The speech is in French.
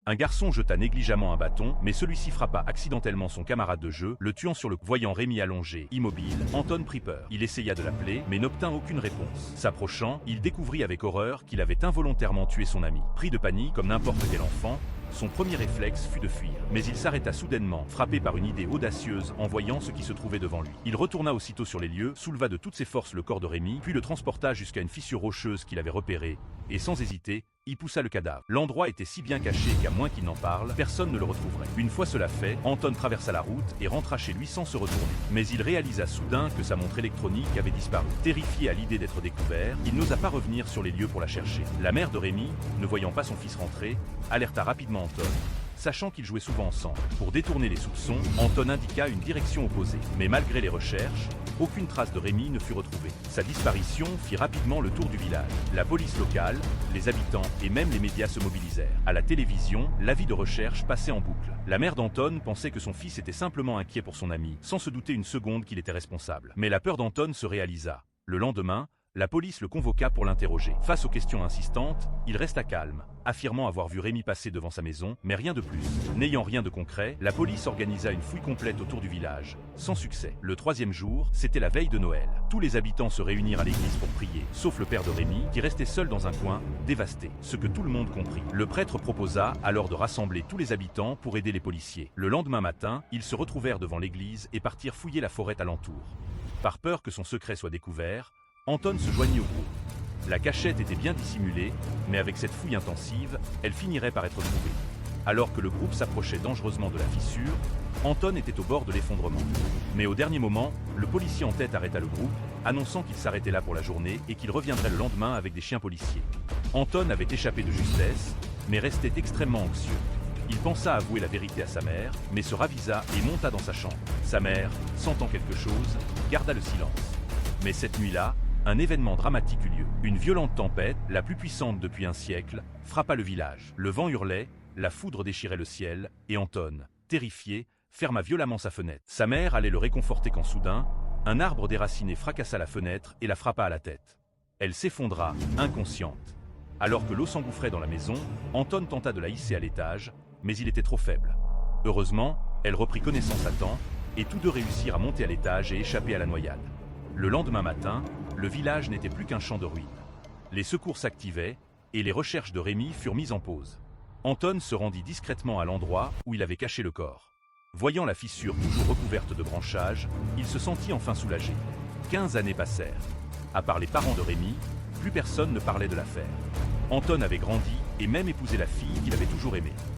Un garçon jeta négligemment un bâton, mais celui-ci frappa accidentellement son camarade de jeu, le tuant sur le coup. Voyant Rémi allongé, immobile, Anton prit peur. Il essaya de l'appeler, mais n'obtint aucune réponse. S'approchant, il découvrit avec horreur qu'il avait involontairement tué son ami. Pris de panique comme n'importe quel enfant, son premier réflexe fut de fuir. Mais il s'arrêta soudainement, frappé par une idée audacieuse en voyant ce qui se trouvait devant lui. Il retourna aussitôt sur les lieux, souleva de toutes ses forces le corps de Rémi, puis le transporta jusqu'à une fissure rocheuse qu'il avait repérée, et sans hésiter, y poussa le cadavre. L'endroit était si bien caché qu'à moins qu'il n'en parle, personne ne le retrouverait. Une fois cela fait, Anton traversa la route et rentra chez lui sans se retourner. Mais il réalisa soudain que sa montre électronique avait disparu. Terrifié à l'idée d'être découvert, il n'osa pas revenir sur les lieux pour la chercher. La mère de Rémi, ne voyant pas son fils rentrer, alerta rapidement Anton. Sachant qu'ils jouaient souvent ensemble. Pour détourner les soupçons, Anton indiqua une direction opposée. Mais malgré les recherches, aucune trace de Rémi ne fut retrouvée. Sa disparition fit rapidement le tour du village. La police locale, les habitants et même les médias se mobilisèrent. À la télévision, l'avis de recherche passait en boucle. La mère d'Anton pensait que son fils était simplement inquiet pour son ami, sans se douter une seconde qu'il était responsable. Mais la peur d'Anton se réalisa. Le lendemain, la police le convoqua pour l'interroger. Face aux questions insistantes, il resta calme, affirmant avoir vu Rémi passer devant sa maison, mais rien de plus. N'ayant rien de concret, la police organisa une fouille complète autour du village, sans succès. Le troisième jour, c'était la veille de Noël. Tous les habitants se réunirent à l'église pour prier, sauf le père de Rémi, qui restait seul dans un coin, dévasté, ce que tout le monde comprit. Le prêtre proposa alors de rassembler tous les habitants pour aider les policiers. Le lendemain matin, ils se retrouvèrent devant l'église et partirent fouiller la forêt alentour. Par peur que son secret soit découvert, Anton se joignit au groupe. La cachette était bien dissimulée, mais avec cette fouille intensive, elle finirait par être trouvée. Alors que le groupe s'approchait dangereusement de la fissure, Anton était au bord de l'effondrement. Mais au dernier moment, le policier en tête arrêta le groupe, annonçant qu'il s'arrêtait là pour la journée et qu'il reviendrait le lendemain avec des chiens policiers. Anton avait échappé de justesse, mais restait extrêmement anxieux. Il pensa avouer la vérité à sa mère, mais se ravisa et monta dans sa chambre. Sa mère, sentant quelque chose, garda le silence. Mais cette nuit-là, un événement dramatique eut lieu. Une violente tempête, la plus puissante depuis un siècle, frappa le village. Le vent hurlait, la foudre déchirait le ciel, et Anton, terrifié, ferma violemment sa fenêtre. Sa mère allait le réconforter quand soudain, un arbre déraciné fracassa la fenêtre et la frappa à la tête. Elle s'effondra, inconsciente. Alors que l'eau s'engouffrait dans la maison, Anton tenta de la hisser à l'étage, mais il était trop faible. Heureusement, elle reprit connaissance à temps, et tous deux réussirent à monter à l'étage et échapper à la noyade. Le lendemain matin, le village n'était plus qu'un champ de ruines. Les secours s'activaient, et les recherches de Rémi furent mises en pause. Anton se rendit discrètement à l'endroit où il avait caché le corps. Voyant la fissure toujours recouverte de branchages, il se sentit enfin soulagé. 15 années passèrent. À part les parents de Rémi, plus personne ne parlait de l'affaire. Anton avait grandi et même épousé la fille qu'il avait toujours aimée.